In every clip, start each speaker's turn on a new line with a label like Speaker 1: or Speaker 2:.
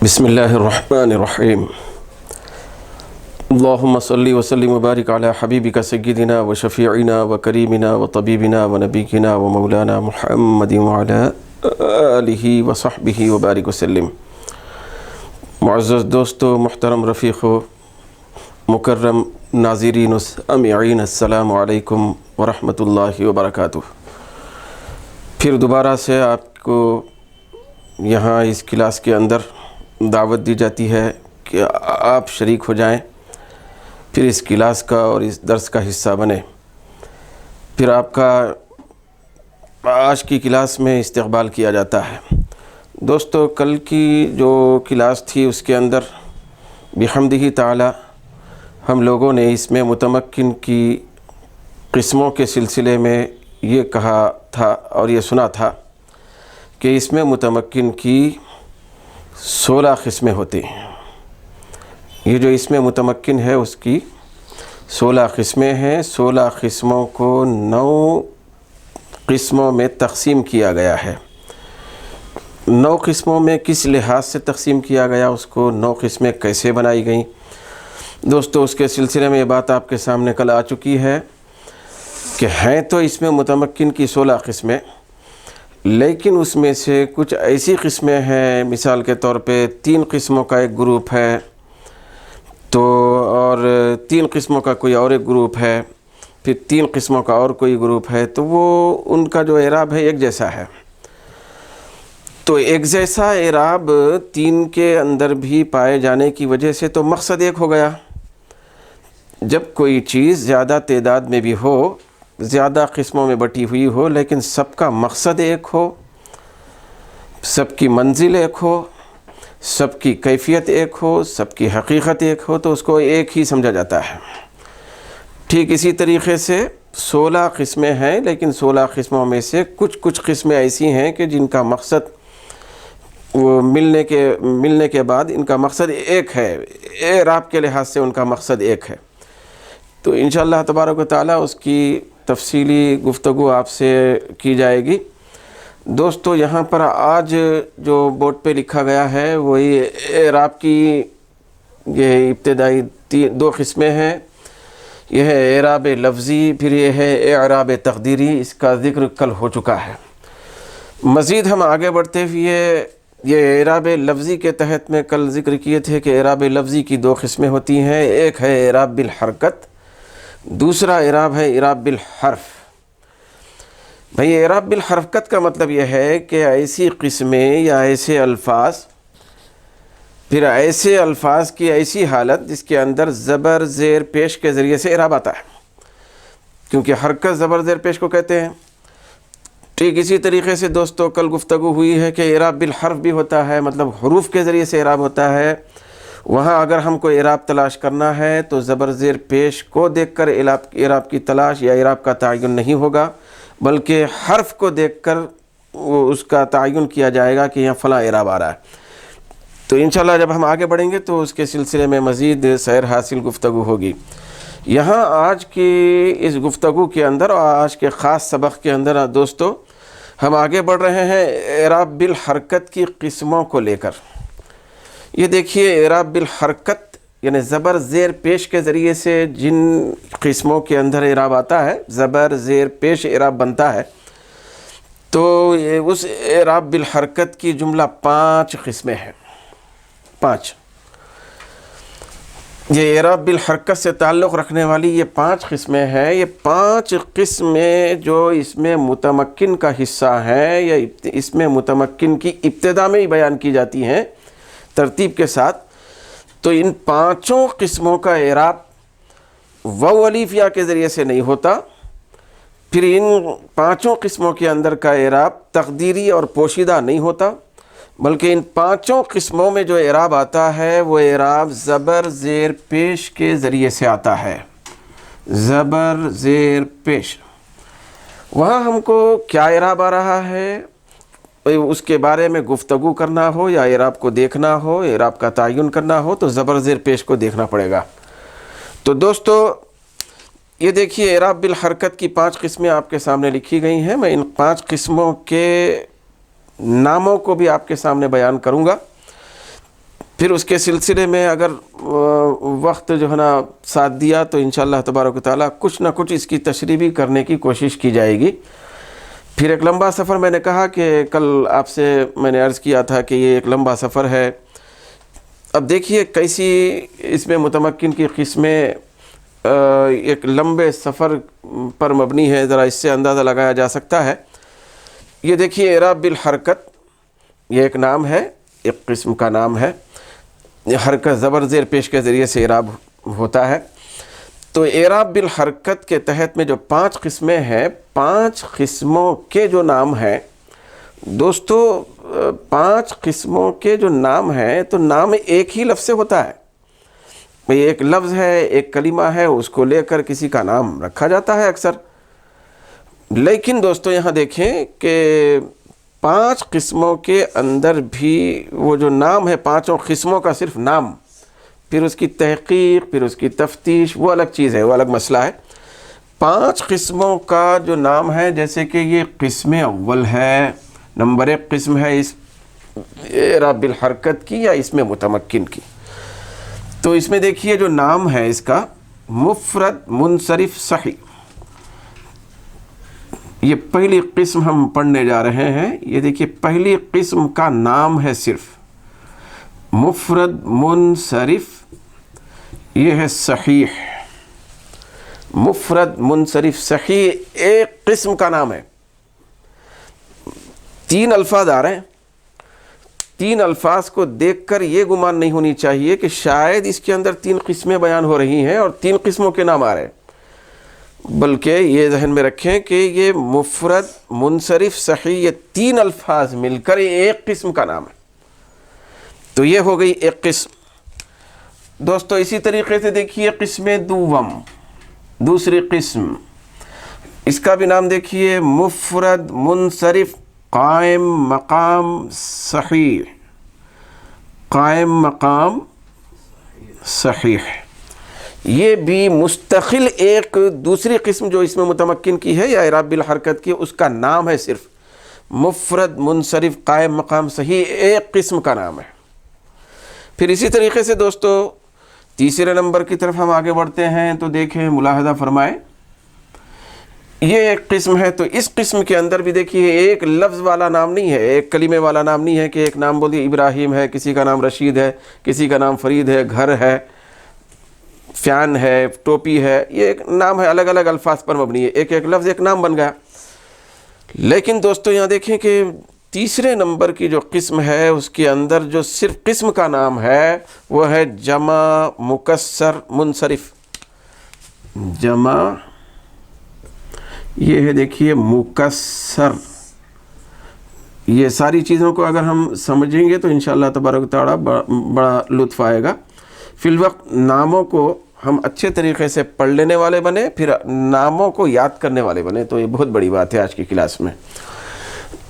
Speaker 1: بسم اللہ الرحمن الرحیم اللہم صلی وسلم وبارک علی حبیبک سیدنا و شفیعنا و کریمنا و طبیبنا و نبینا و مولانا محمد وعلی آلہ و صحبہ وبارک وسلم۔ معزز دوستو، محترم رفیقو، مکرم ناظرین سامعین، السلام علیکم ورحمۃ اللہ وبرکاتہ۔ پھر دوبارہ سے آپ کو یہاں اس کلاس کے اندر دعوت دی جاتی ہے کہ آپ شریک ہو جائیں، پھر اس کلاس کا اور اس درس کا حصہ بنیں۔ پھر آپ کا آج کی کلاس میں استقبال کیا جاتا ہے۔ دوستو، کل کی جو کلاس تھی اس کے اندر بحمدہ تعالی ہم لوگوں نے اس میں متمکن کی قسموں کے سلسلے میں یہ کہا تھا اور یہ سنا تھا کہ اس میں متمکن کی 16 قسمیں ہوتی ہیں۔ یہ جو اس میں متمکن ہے اس کی 16 قسمیں ہیں۔ 16 قسموں کو 9 قسموں میں تقسیم کیا گیا ہے۔ 9 قسموں میں کس لحاظ سے تقسیم کیا گیا، اس کو 9 قسمیں کیسے بنائی گئیں، دوستو اس کے سلسلے میں یہ بات آپ کے سامنے کل آ چکی ہے کہ ہیں تو اس میں متمکن کی 16 قسمیں، لیکن اس میں سے کچھ ایسی قسمیں ہیں، مثال کے طور پہ 3 قسموں کا ایک گروپ ہے تو اور 3 قسموں کا کوئی اور ایک گروپ ہے، پھر 3 قسموں کا اور کوئی گروپ ہے، تو وہ ان کا جو اعراب ہے ایک جیسا ہے۔ تو ایک جیسا اعراب 3 کے اندر بھی پائے جانے کی وجہ سے تو مقصد ایک ہو گیا۔ جب کوئی چیز زیادہ تعداد میں بھی ہو، زیادہ قسموں میں بٹی ہوئی ہو، لیکن سب کا مقصد ایک ہو، سب کی منزل ایک ہو، سب کی کیفیت ایک ہو، سب کی حقیقت ایک ہو، تو اس کو ایک ہی سمجھا جاتا ہے۔ ٹھیک اسی طریقے سے 16 قسمیں ہیں، لیکن 16 قسموں میں سے کچھ قسمیں ایسی ہیں کہ جن کا مقصد وہ ملنے کے بعد ان کا مقصد ایک ہے، اعراب کے لحاظ سے ان کا مقصد ایک ہے۔ تو انشاءاللہ تبارک و تعالی اس کی تفصیلی گفتگو آپ سے کی جائے گی۔ دوستو، یہاں پر آج جو بورڈ پہ لکھا گیا ہے وہی اعراب کی یہ ابتدائی 2 قسمیں ہیں۔ یہ ہے اعراب لفظی، پھر یہ ہے اعراب تقدیری۔ اس کا ذکر کل ہو چکا ہے۔ مزید ہم آگے بڑھتے ہوئے یہ اعراب لفظی کے تحت میں کل ذکر کیے تھے کہ اعراب لفظی کی 2 قسمیں ہوتی ہیں۔ ایک ہے اعراب بالحرکت، دوسرا اعراب ہے اعراب بالحرف۔ بھئی اعراب بالحرکت کا مطلب یہ ہے کہ ایسی قسمیں یا ایسے الفاظ، پھر ایسے الفاظ کی ایسی حالت جس کے اندر زبر زیر پیش کے ذریعے سے اعراب آتا ہے، کیونکہ حرکت زبر زیر پیش کو کہتے ہیں۔ ٹھیک اسی طریقے سے دوستو کل گفتگو ہوئی ہے کہ اعراب بالحرف بھی ہوتا ہے، مطلب حروف کے ذریعے سے اعراب ہوتا ہے۔ وہاں اگر ہم کو اعراب تلاش کرنا ہے تو زبر زیر پیش کو دیکھ کر اعراب کی تلاش یا اعراب کا تعین نہیں ہوگا، بلکہ حرف کو دیکھ کر اس کا تعین کیا جائے گا کہ یہاں فلاں اعراب آ رہا ہے۔ تو انشاءاللہ جب ہم آگے بڑھیں گے تو اس کے سلسلے میں مزید سیر حاصل گفتگو ہوگی۔ یہاں آج کی اس گفتگو کے اندر اور آج کے خاص سبق کے اندر دوستو ہم آگے بڑھ رہے ہیں اعراب بالحرکت کی قسموں کو لے کر۔ یہ دیکھیے، اعراب بالحرکت یعنی زبر زیر پیش کے ذریعے سے جن قسموں کے اندر اعراب آتا ہے، زبر زیر پیش اعراب بنتا ہے، تو اس اعراب بالحرکت کی جملہ 5 قسمیں ہیں۔ 5 یہ اعراب بالحرکت سے تعلق رکھنے والی یہ 5 قسمیں ہیں۔ یہ 5 قسمیں جو اس میں متمکن کا حصہ ہیں یا اس میں متمکن کی ابتدا میں ہی بیان کی جاتی ہیں ترتیب کے ساتھ، تو ان 5 قسموں کا اعراب واو الف یا کے ذریعے سے نہیں ہوتا۔ پھر ان 5 قسموں کے اندر کا اعراب تقدیری اور پوشیدہ نہیں ہوتا، بلکہ ان 5 قسموں میں جو اعراب آتا ہے وہ اعراب زبر زیر پیش کے ذریعے سے آتا ہے۔ زبر زیر پیش، وہاں ہم کو کیا اعراب آ رہا ہے اس کے بارے میں گفتگو کرنا ہو یا اعراب کو دیکھنا ہو، اعراب کا تعین کرنا ہو تو زبر زیر پیش کو دیکھنا پڑے گا۔ تو دوستو یہ دیکھیے، اعراب بالحرکت کی 5 قسمیں آپ کے سامنے لکھی گئی ہیں۔ میں ان 5 قسموں کے ناموں کو بھی آپ کے سامنے بیان کروں گا۔ پھر اس کے سلسلے میں اگر وقت جو ہے نا ساتھ دیا تو انشاءاللہ تبارک و تعالیٰ کچھ نہ کچھ اس کی تشریح بھی کرنے کی کوشش کی جائے گی۔ پھر ایک لمبا سفر، میں نے کہا کہ کل آپ سے میں نے عرض کیا تھا کہ یہ ایک لمبا سفر ہے۔ اب دیکھیے کیسی اس میں متمکن کی قسمیں ایک لمبے سفر پر مبنی ہے، ذرا اس سے اندازہ لگایا جا سکتا ہے۔ یہ دیکھیے اعراب بالحرکت، یہ ایک نام ہے، ایک قسم کا نام ہے۔ حرکت زبر زیر پیش کے ذریعے سے اعراب ہوتا ہے۔ تو اعراب بالحرکت کے تحت میں جو 5 قسمیں ہیں، 5 قسموں کے جو نام ہیں دوستو، 5 قسموں کے جو نام ہیں تو نام ایک ہی لفظ سے ہوتا ہے۔ ایک لفظ ہے، ایک کلمہ ہے، اس کو لے کر کسی کا نام رکھا جاتا ہے اکثر۔ لیکن دوستو یہاں دیکھیں کہ 5 قسموں کے اندر بھی وہ جو نام ہے، 5 قسموں کا صرف نام، پھر اس کی تحقیق، پھر اس کی تفتیش، وہ الگ چیز ہے، وہ الگ مسئلہ ہے۔ 5 قسموں کا جو نام ہے، جیسے کہ یہ قسم اول ہے، نمبر 1 قسم ہے اس اعراب بالحرکت کی یا اس میں متمکن کی۔ تو اس میں دیکھیے جو نام ہے اس کا مفرد منصرف صحیح، یہ پہلی قسم ہم پڑھنے جا رہے ہیں۔ یہ دیکھیے پہلی قسم کا نام ہے صرف مفرد منصرف، یہ ہے صحیح۔ مفرد منصرف صحیح ایک قسم کا نام ہے۔ 3 الفاظ آ رہے ہیں، 3 الفاذ کو دیکھ کر یہ گمان نہیں ہونی چاہیے کہ شاید اس کے اندر 3 قسمیں بیان ہو رہی ہیں اور 3 قسموں کے نام آ رہے ہیں، بلکہ یہ ذہن میں رکھیں کہ یہ مفرد منصرف صحیح، یہ 3 الفاظ مل کر ایک قسم کا نام ہے۔ تو یہ ہو گئی ایک قسم۔ دوستو اسی طریقے سے دیکھیے قسم دوم، دوسری قسم، اس کا بھی نام دیکھیے مفرد منصرف قائم مقام صحیح، قائم مقام صحیح۔ یہ بھی مستقل ایک دوسری قسم جو اس میں متمکن کی ہے یا اعراب بالحرکت کی، اس کا نام ہے صرف مفرد منصرف قائم مقام صحیح، ایک قسم کا نام ہے۔ پھر اسی طریقے سے دوستو تیسرے نمبر کی طرف ہم آگے بڑھتے ہیں تو دیکھیں، ملاحظہ فرمائیں، یہ ایک قسم ہے۔ تو اس قسم کے اندر بھی دیکھیے ایک لفظ والا نام نہیں ہے، ایک کلمے والا نام نہیں ہے کہ ایک نام بول دیا ابراہیم ہے، کسی کا نام رشید ہے، کسی کا نام فرید ہے، گھر ہے، فین ہے، ٹوپی ہے، یہ ایک نام ہے، الگ الگ الفاظ پر مبنی ہے، ایک ایک لفظ ایک نام بن گیا۔ لیکن دوستو یہاں دیکھیں کہ تیسرے نمبر کی جو قسم ہے اس کے اندر جو صرف قسم کا نام ہے وہ ہے جمع مکسر منصرف۔ جمع یہ ہے دیکھیے مکسر، یہ ساری چیزوں کو اگر ہم سمجھیں گے تو انشاءاللہ تبارک و تعالیٰ بڑا لطف آئے گا۔ فی الوقت ناموں کو ہم اچھے طریقے سے پڑھ لینے والے بنے، پھر ناموں کو یاد کرنے والے بنے، تو یہ بہت بڑی بات ہے آج کی کلاس میں۔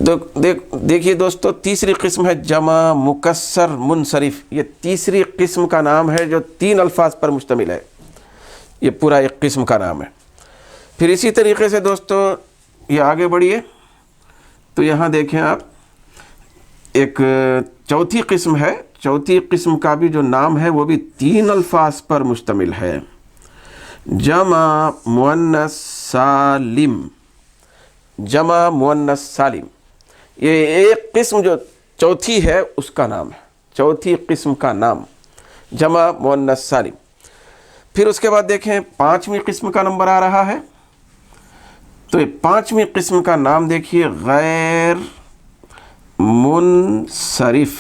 Speaker 1: دیکھیے دوستو تیسری قسم ہے جمع مکسر منصرف، یہ تیسری قسم کا نام ہے جو 3 الفاظ پر مشتمل ہے، یہ پورا ایک قسم کا نام ہے۔ پھر اسی طریقے سے دوستو یہ آگے بڑھیے تو یہاں دیکھیں آپ ایک چوتھی قسم ہے، چوتھی قسم کا بھی جو نام ہے وہ بھی 3 الفاظ پر مشتمل ہے، جمع مؤنث سالم، جمع مؤنث سالم، یہ ایک قسم جو چوتھی ہے اس کا نام ہے، چوتھی قسم کا نام جمع مؤنث سالم۔ پھر اس کے بعد دیکھیں 5ویں قسم کا نمبر آ رہا ہے، تو یہ 5ویں قسم کا نام دیکھیے غیر منصرف،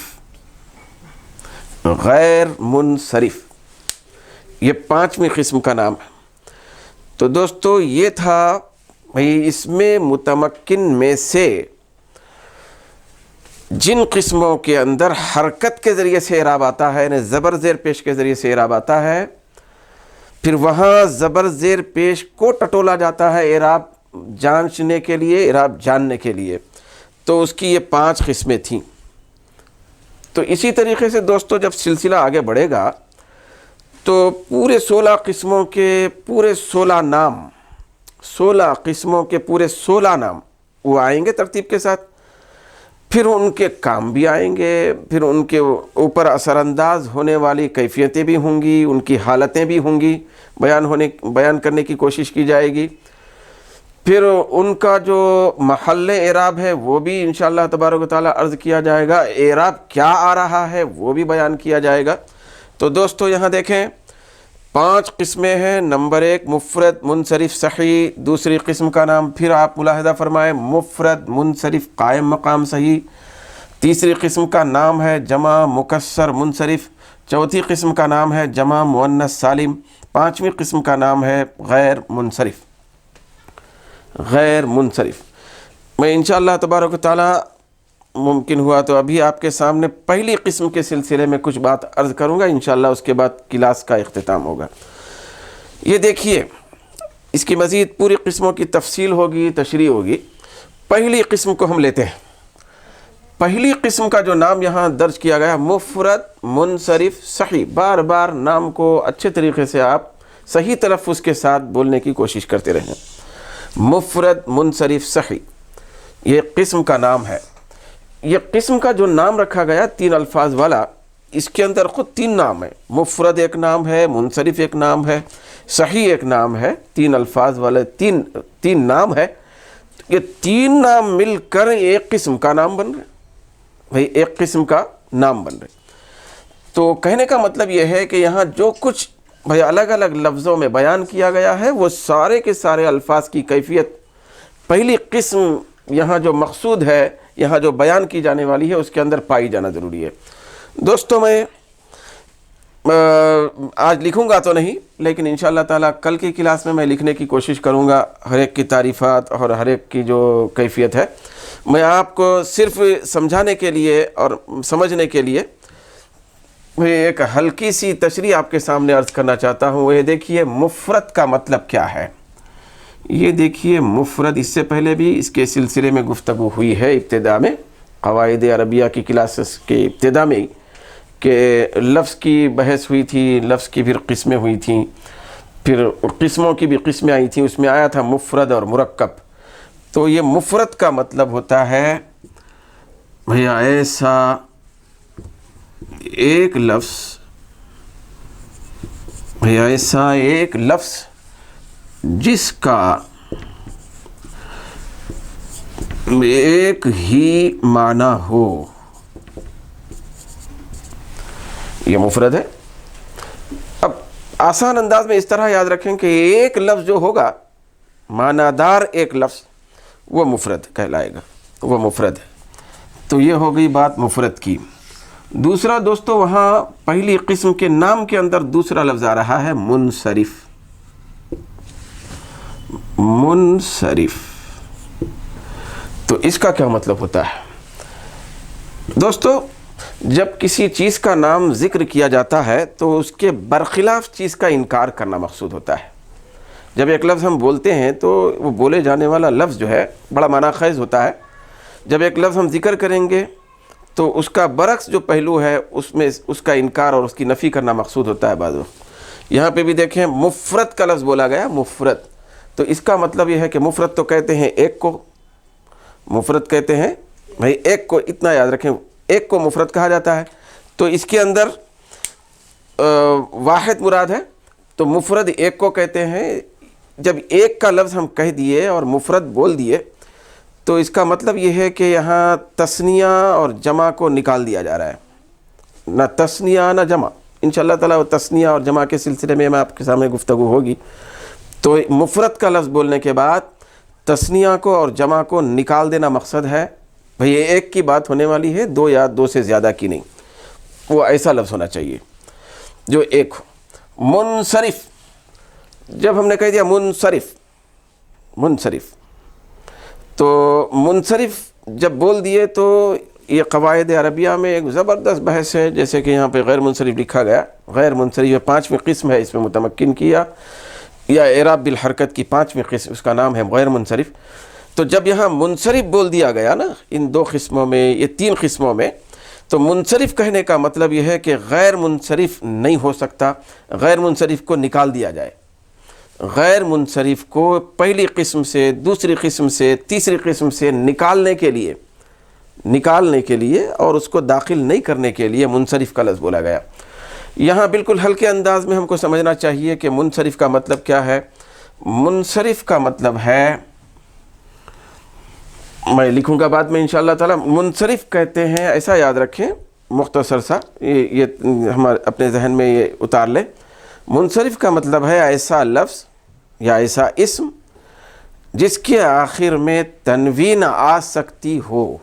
Speaker 1: غیر منصرف، یہ 5ویں قسم کا نام ہے۔ تو دوستو یہ تھا بھئی اس میں متمکن میں سے جن قسموں کے اندر حرکت کے ذریعے سے اعراب آتا ہے، یعنی زبر زیر پیش کے ذریعے سے اعراب آتا ہے، پھر وہاں زبر زیر پیش کو ٹٹولا جاتا ہے اعراب جانچنے کے لیے، اعراب جاننے کے لیے، تو اس کی یہ 5 قسمیں تھیں۔ تو اسی طریقے سے دوستو جب سلسلہ آگے بڑھے گا تو پورے 16 قسموں کے پورے 16 نام، 16 قسموں کے پورے 16 نام وہ آئیں گے ترتیب کے ساتھ۔ پھر ان کے کام بھی آئیں گے، پھر ان کے اوپر اثر انداز ہونے والی کیفیتیں بھی ہوں گی، ان کی حالتیں بھی ہوں گی، بیان کرنے کی کوشش کی جائے گی۔ پھر ان کا جو محل اعراب ہے وہ بھی انشاءاللہ تبارک و تعالیٰ عرض کیا جائے گا، اعراب کیا آ رہا ہے وہ بھی بیان کیا جائے گا۔ تو دوستو یہاں دیکھیں 5 قسمیں ہیں۔ نمبر 1 مفرد منصرف صحیح، دوسری قسم کا نام پھر آپ ملاحظہ فرمائیں مفرد منصرف قائم مقام صحیح، تیسری قسم کا نام ہے جمع مکسر منصرف، چوتھی قسم کا نام ہے جمع مؤنث سالم، پانچویں قسم کا نام ہے غیر منصرف۔ غیر منصرف میں انشاءاللہ تبارک و تعالیٰ ممکن ہوا تو ابھی آپ کے سامنے پہلی قسم کے سلسلے میں کچھ بات عرض کروں گا، انشاءاللہ اس کے بعد کلاس کا اختتام ہوگا۔ یہ دیکھیے اس کی مزید پوری قسموں کی تفصیل ہوگی، تشریح ہوگی۔ پہلی قسم کو ہم لیتے ہیں۔ پہلی قسم کا جو نام یہاں درج کیا گیا مفرد منصرف صحیح، بار بار نام کو اچھے طریقے سے آپ صحیح تلفظ کے ساتھ بولنے کی کوشش کرتے رہیں۔ مفرد منصرف صحیح یہ قسم کا نام ہے۔ یہ قسم کا جو نام رکھا گیا 3 الفاظ والا، اس کے اندر خود 3 نام ہیں۔ مفرد ایک نام ہے، منصرف ایک نام ہے، صحیح ایک نام ہے، 3 الفاظ والے تین نام ہے۔ یہ 3 نام مل کر ایک قسم کا نام بن رہے، بھئی ایک قسم کا نام بن رہے۔ تو کہنے کا مطلب یہ ہے کہ یہاں جو کچھ بھئی الگ الگ لفظوں میں بیان کیا گیا ہے وہ سارے کے سارے الفاظ کی کیفیت پہلی قسم یہاں جو مقصود ہے، یہاں جو بیان کی جانے والی ہے اس کے اندر پائی جانا ضروری ہے۔ دوستو میں آج لکھوں گا تو نہیں، لیکن انشاءاللہ تعالیٰ کل کی کلاس میں لکھنے کی کوشش کروں گا ہر ایک کی تعریفات اور ہر ایک کی جو کیفیت ہے۔ میں آپ کو صرف سمجھانے کے لیے اور سمجھنے کے لیے ایک ہلکی سی تشریح آپ کے سامنے عرض کرنا چاہتا ہوں۔ وہ یہ دیکھیے مفرد کا مطلب کیا ہے۔ یہ دیکھیے مفرد، اس سے پہلے بھی اس کے سلسلے میں گفتگو ہوئی ہے ابتدا میں، قواعد عربیہ کی کلاسز کے ابتدا میں، کہ لفظ کی بحث ہوئی تھی، لفظ کی پھر قسمیں ہوئی تھیں، پھر قسموں کی بھی قسمیں آئی تھیں، اس میں آیا تھا مفرد اور مرکب۔ تو یہ مفرد کا مطلب ہوتا ہے بھیا ایسا ایک لفظ، جس کا ایک ہی معنی ہو، یہ مفرد ہے۔ اب آسان انداز میں اس طرح یاد رکھیں کہ ایک لفظ جو ہوگا معنی دار ایک لفظ، وہ مفرد کہلائے گا، وہ مفرد ہے۔ تو یہ ہو گئی بات مفرد کی۔ دوسرا دوستو، وہاں پہلی قسم کے نام کے اندر دوسرا لفظ آ رہا ہے منصرف۔ منصرف تو اس کا کیا مطلب ہوتا ہے؟ دوستو جب کسی چیز کا نام ذکر کیا جاتا ہے تو اس کے برخلاف چیز کا انکار کرنا مقصود ہوتا ہے۔ جب ایک لفظ ہم بولتے ہیں تو وہ بولے جانے والا لفظ جو ہے بڑا معنی خیز ہوتا ہے۔ جب ایک لفظ ہم ذکر کریں گے تو اس کا برعکس جو پہلو ہے اس میں اس کا انکار اور اس کی نفی کرنا مقصود ہوتا ہے بعض وقت۔ یہاں پہ بھی دیکھیں مفرد کا لفظ بولا گیا، مفرد، تو اس کا مطلب یہ ہے کہ مفرد تو کہتے ہیں ایک کو، مفرد کہتے ہیں بھائی ایک کو، اتنا یاد رکھیں ایک کو مفرد کہا جاتا ہے۔ تو اس کے اندر واحد مراد ہے، تو مفرد ایک کو کہتے ہیں۔ جب ایک کا لفظ ہم کہہ دیے اور مفرد بول دیے تو اس کا مطلب یہ ہے کہ یہاں تثنیہ اور جمع کو نکال دیا جا رہا ہے، نہ تثنیہ نہ جمع۔ انشاءاللہ تعالیٰ وہ تثنیہ اور جمع کے سلسلے میں آپ کے سامنے گفتگو ہوگی۔ تو مفرد کا لفظ بولنے کے بعد تثنیہ کو اور جمع کو نکال دینا مقصد ہے، بھئی ایک کی بات ہونے والی ہے، 2 یا 2 سے زیادہ کی نہیں، وہ ایسا لفظ ہونا چاہیے جو ایک ہو۔ منصرف، جب ہم نے کہہ دیا منصرف تو منصرف جب بول دیے تو یہ قواعد عربیہ میں ایک زبردست بحث ہے، جیسے کہ یہاں پہ غیر منصرف لکھا گیا۔ غیر منصرف 5ویں قسم ہے، اس میں متمکن کیا یا اعراب بالحرکت کی 5ویں قسم، اس کا نام ہے غیر منصرف۔ تو جب یہاں منصرف بول دیا گیا نا ان 2 قسموں میں، یہ 3 قسموں میں، تو منصرف کہنے کا مطلب یہ ہے کہ غیر منصرف نہیں ہو سکتا، غیر منصرف کو نکال دیا جائے۔ غیر منصرف کو پہلی قسم سے، دوسری قسم سے، تیسری قسم سے نکالنے کے لیے نکالنے کے لیے اور اس کو داخل نہیں کرنے کے لیے منصرف کا لفظ بولا گیا۔ یہاں بالکل ہلکے انداز میں ہم کو سمجھنا چاہیے کہ منصرف کا مطلب کیا ہے۔ منصرف کا مطلب ہے، میں لکھوں گا بعد میں انشاءاللہ تعالی، منصرف کہتے ہیں، ایسا یاد رکھیں مختصر سا، یہ ہمارے اپنے ذہن میں یہ اتار لیں۔ منصرف کا مطلب ہے ایسا لفظ یا ایسا اسم جس کے آخر میں تنوین آ سکتی ہو،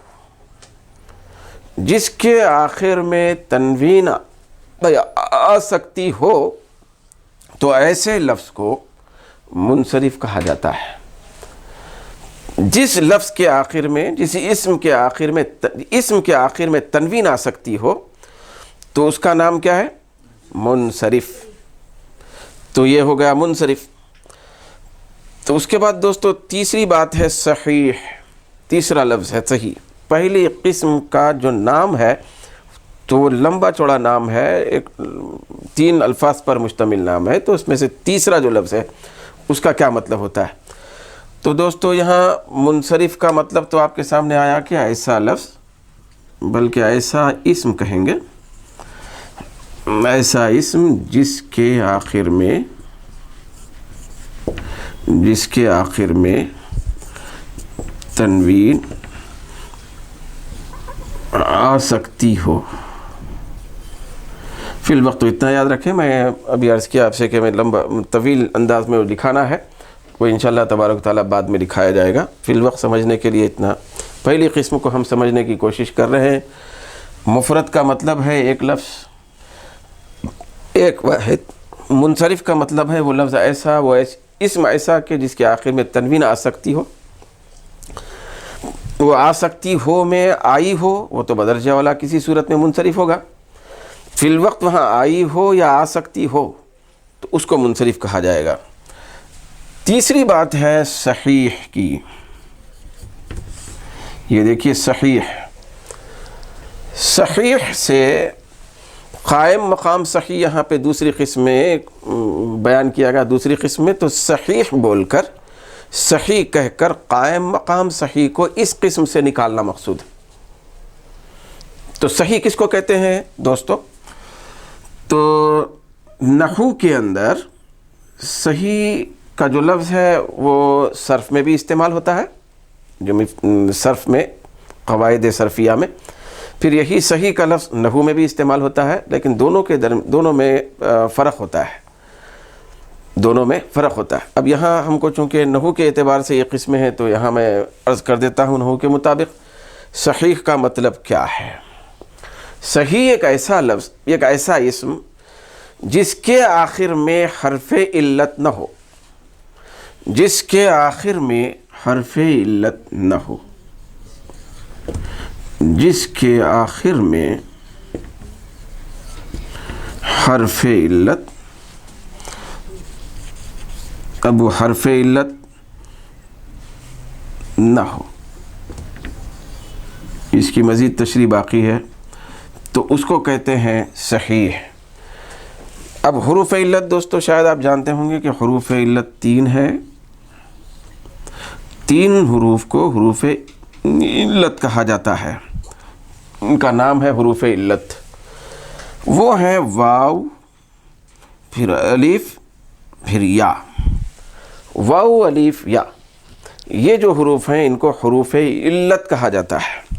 Speaker 1: جس کے آخر میں تنوین آ سکتی ہو، تو ایسے لفظ کو منصرف کہا جاتا ہے۔ جس لفظ کے آخر میں، جس اسم کے آخر میں تنوین آ سکتی ہو تو اس کا نام کیا ہے؟ منصرف۔ تو یہ ہو گیا منصرف۔ تو اس کے بعد دوستو تیسری بات ہے صحیح، تیسرا لفظ ہے صحیح۔ پہلی قسم کا جو نام ہے تو وہ لمبا چوڑا نام ہے، ایک 3 الفاظ پر مشتمل نام ہے، تو اس میں سے تیسرا جو لفظ ہے اس کا کیا مطلب ہوتا ہے؟ تو دوستو یہاں منصرف کا مطلب تو آپ کے سامنے آیا کہ ایسا لفظ، بلکہ ایسا اسم کہیں گے، ایسا اسم جس کے آخر میں تنوین آ سکتی ہو۔ فی الوقت تو اتنا یاد رکھیں، میں ابھی عرض کیا آپ سے کہ میں لمبا طویل انداز میں لکھانا ہے، وہ انشاءاللہ تبارک تعالیٰ بعد میں لکھایا جائے گا۔ فی الوقت سمجھنے کے لیے اتنا، پہلی قسم کو ہم سمجھنے کی کوشش کر رہے ہیں۔ مفرد کا مطلب ہے ایک لفظ، ایک واحد۔ منصرف کا مطلب ہے وہ لفظ ایسا، وہ اسم ایسا کہ جس کے آخر میں تنوین آ سکتی ہو۔ وہ آ سکتی ہو میں آئی ہو، وہ تو بدرجہ والا کسی صورت میں منصرف ہوگا۔ فی الوقت وہاں آئی ہو یا آ سکتی ہو تو اس کو منصرف کہا جائے گا۔ تیسری بات ہے صحیح کی۔ یہ دیکھیے صحیح سے قائم مقام صحیح یہاں پہ دوسری قسم میں بیان کیا گیا، دوسری قسم میں، تو صحیح بول کر، صحیح کہہ کر قائم مقام صحیح کو اس قسم سے نکالنا مقصود ہے۔ تو صحیح کس کو کہتے ہیں دوستو؟ تو نحو کے اندر صحیح کا جو لفظ ہے وہ صرف میں بھی استعمال ہوتا ہے، جو صرف میں قواعد صرفیہ میں، پھر یہی صحیح کا لفظ نحو میں بھی استعمال ہوتا ہے، لیکن دونوں میں فرق ہوتا ہے، دونوں میں فرق ہوتا ہے۔ اب یہاں ہم کو چونکہ نحو کے اعتبار سے یہ قسمیں ہیں تو یہاں میں عرض کر دیتا ہوں نحو کے مطابق صحیح کا مطلب کیا ہے۔ صحیح ایک ایسا لفظ، ایک ایسا اسم جس کے آخر میں حرف علت نہ ہو، جس کے آخر میں حرف علت نہ ہو، جس کے آخر میں حرف علت، اب وہ حرف علت نہ ہو، اس کی مزید تشریح باقی ہے، تو اس کو کہتے ہیں صحیح۔ اب حروف علت دوستو شاید آپ جانتے ہوں گے کہ حروف علت 3 ہے، 3 حروف کو حروف علت کہا جاتا ہے، ان کا نام ہے حروف علت۔ وہ ہیں واو، پھر الف، پھر یا۔ واو، الف، یا، یہ جو حروف ہیں ان کو حروف علت کہا جاتا ہے،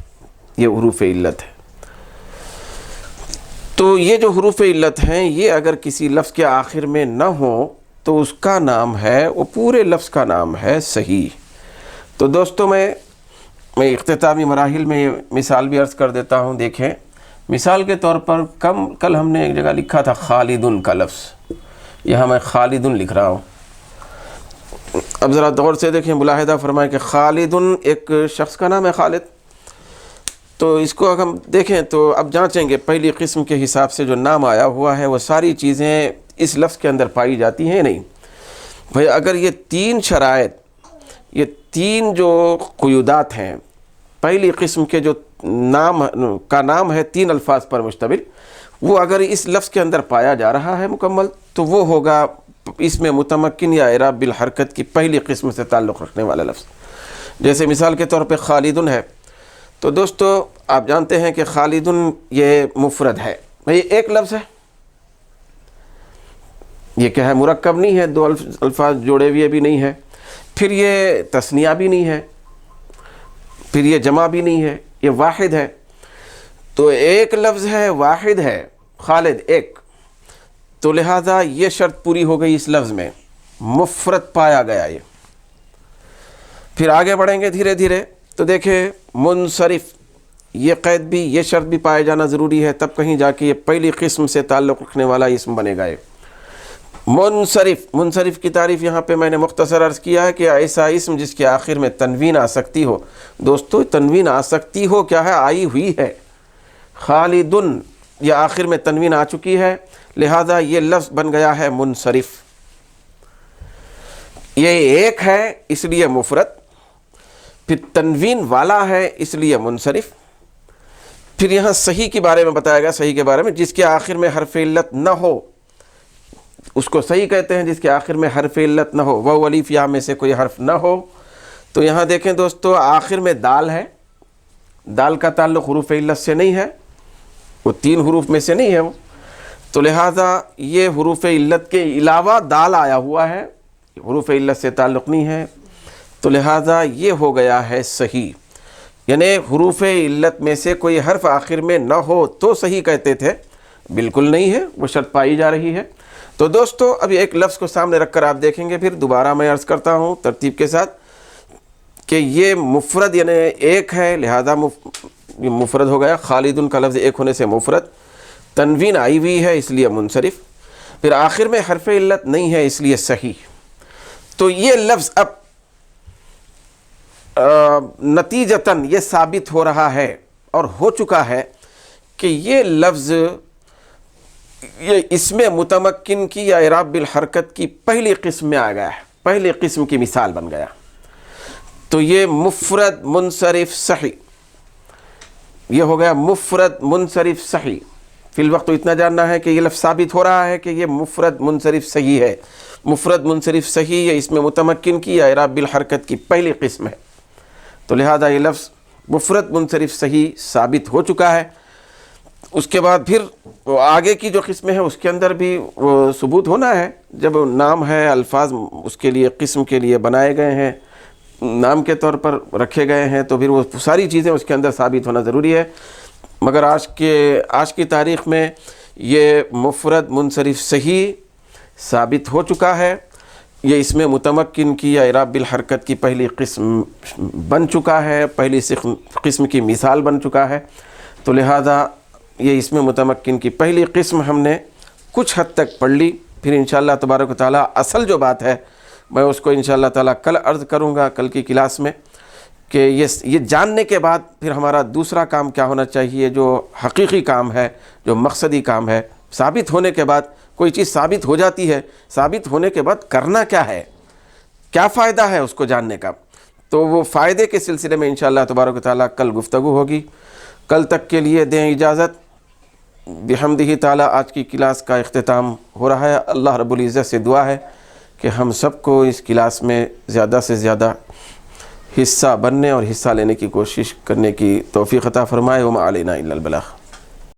Speaker 1: یہ حروف علت ہے۔ تو یہ جو حروف علت ہیں یہ اگر کسی لفظ کے آخر میں نہ ہوں تو اس کا نام ہے، وہ پورے لفظ کا نام ہے صحیح۔ تو دوستو میں اختتامی مراحل میں یہ مثال بھی عرض کر دیتا ہوں۔ دیکھیں مثال کے طور پر کل ہم نے ایک جگہ لکھا تھا خالدن کا لفظ، یہاں میں خالدن لکھ رہا ہوں۔ اب ذرا غور سے دیکھیں، ملاحظہ فرمائیں کہ خالدن ایک شخص کا نام ہے خالد۔ تو اس کو اگر ہم دیکھیں تو اب جانچیں گے پہلی قسم کے حساب سے جو نام آیا ہوا ہے وہ ساری چیزیں اس لفظ کے اندر پائی جاتی ہیں نہیں بھئی؟ اگر یہ 3 شرائط، یہ 3 جو قیودات ہیں، پہلی قسم کے جو نام کا نام ہے 3 الفاظ پر مشتمل، وہ اگر اس لفظ کے اندر پایا جا رہا ہے مکمل تو وہ ہوگا اس میں متمکن یا اعراب بالحرکت کی پہلی قسم سے تعلق رکھنے والا لفظ۔ جیسے مثال کے طور پہ خالدن ہے تو دوستو آپ جانتے ہیں کہ خالدن یہ مفرد ہے، بھئی ایک لفظ ہے، یہ کیا ہے؟ مرکب نہیں ہے، دو الفاظ جوڑے ہوئے بھی نہیں ہے، پھر یہ تثنیہ بھی نہیں ہے، پھر یہ جمع بھی نہیں ہے، یہ واحد ہے۔ تو ایک لفظ ہے، واحد ہے، خالد ایک، تو لہٰذا یہ شرط پوری ہو گئی، اس لفظ میں مفرد پایا گیا۔ یہ پھر آگے بڑھیں گے دھیرے دھیرے تو دیکھیں منصرف، یہ قید بھی، یہ شرط بھی پائے جانا ضروری ہے، تب کہیں جا کے یہ پہلی قسم سے تعلق رکھنے والا اسم بنے گا۔ منصرف، منصرف کی تعریف یہاں پہ میں نے مختصر عرض کیا ہے کہ ایسا اسم جس کے آخر میں تنوین آ سکتی ہو۔ دوستو تنوین آ سکتی ہو کیا ہے؟ آئی ہوئی ہے۔ خالدن یہ آخر میں تنوین آ چکی ہے، لہذا یہ لفظ بن گیا ہے منصرف۔ یہ ایک ہے اس لیے مفرد، پھر تنوین والا ہے اس لیے منصرف۔ پھر یہاں صحیح کے بارے میں بتایا گیا، صحیح کے بارے میں جس کے آخر میں حرف علت نہ ہو اس کو صحیح کہتے ہیں، جس کے آخر میں حرف علت نہ ہو، واو الف یا میں سے کوئی حرف نہ ہو۔ تو یہاں دیکھیں دوستو آخر میں دال ہے، دال کا تعلق حروف علت سے نہیں ہے، وہ 3 حروف میں سے نہیں ہے وہ، تو لہٰذا یہ حروف علت کے علاوہ دال آیا ہوا ہے، حروف علت سے تعلق نہیں ہے، تو لہٰذا یہ ہو گیا ہے صحیح۔ یعنی حروف علت میں سے کوئی حرف آخر میں نہ ہو تو صحیح کہتے تھے، بالکل نہیں ہے، وہ شرط پائی جا رہی ہے۔ تو دوستو ابھی ایک لفظ کو سامنے رکھ کر آپ دیکھیں گے، پھر دوبارہ میں عرض کرتا ہوں ترتیب کے ساتھ کہ یہ مفرد یعنی ایک ہے، لہذا مفرد ہو گیا، خالدن کا لفظ ایک ہونے سے مفرد، تنوین آئی ہوئی ہے اس لیے منصرف، پھر آخر میں حرف علت نہیں ہے اس لیے صحیح۔ تو یہ لفظ اب نتیجتاً یہ ثابت ہو رہا ہے اور ہو چکا ہے کہ یہ لفظ یہ اسم متمکن کی یا اعراب بالحرکت کی پہلی قسم میں آ گیا ہے، پہلی قسم کی مثال بن گیا۔ تو یہ مفرد منصرف صحیح، یہ ہو گیا مفرد منصرف صحیح۔ فی الوقت تو اتنا جاننا ہے کہ یہ لفظ ثابت ہو رہا ہے کہ یہ مفرد منصرف صحیح ہے۔ مفرد منصرف صحیح یہ اسم متمکن کی یا اعراب بالحرکت کی پہلی قسم ہے، تو لہذا یہ لفظ مفرد منصرف صحیح ثابت ہو چکا ہے۔ اس کے بعد پھر وہ آگے کی جو قسمیں ہیں اس کے اندر بھی وہ ثبوت ہونا ہے، جب نام ہے، الفاظ اس کے لیے قسم کے لیے بنائے گئے ہیں، نام کے طور پر رکھے گئے ہیں، تو پھر وہ ساری چیزیں اس کے اندر ثابت ہونا ضروری ہے۔ مگر آج کی تاریخ میں یہ مفرد منصرف صحیح ثابت ہو چکا ہے، یہ اسم متمکن کی یا اعراب بالحرکت کی پہلی قسم بن چکا ہے، پہلی قسم کی مثال بن چکا ہے، تو لہذا یہ اسم متمکن کی پہلی قسم ہم نے کچھ حد تک پڑھ لی۔ پھر انشاءاللہ تبارک و تعالیٰ اصل جو بات ہے میں اس کو انشاءاللہ تعالیٰ کل عرض کروں گا، کل کی کلاس میں، کہ یہ جاننے کے بعد پھر ہمارا دوسرا کام کیا ہونا چاہیے، جو حقیقی کام ہے، جو مقصدی کام ہے۔ ثابت ہونے کے بعد کوئی چیز ثابت ہو جاتی ہے، ثابت ہونے کے بعد کرنا کیا ہے، کیا فائدہ ہے اس کو جاننے کا، تو وہ فائدے کے سلسلے میں انشاءاللہ تبارک و تعالیٰ کل گفتگو ہوگی۔ کل تک کے لیے دیں اجازت، بحمدہ تعالیٰ آج کی کلاس کا اختتام ہو رہا ہے۔ اللہ رب العزت سے دعا ہے کہ ہم سب کو اس کلاس میں زیادہ سے زیادہ حصہ بننے اور حصہ لینے کی کوشش کرنے کی توفیق عطا فرمائے۔ وما علینا الا البلاغ۔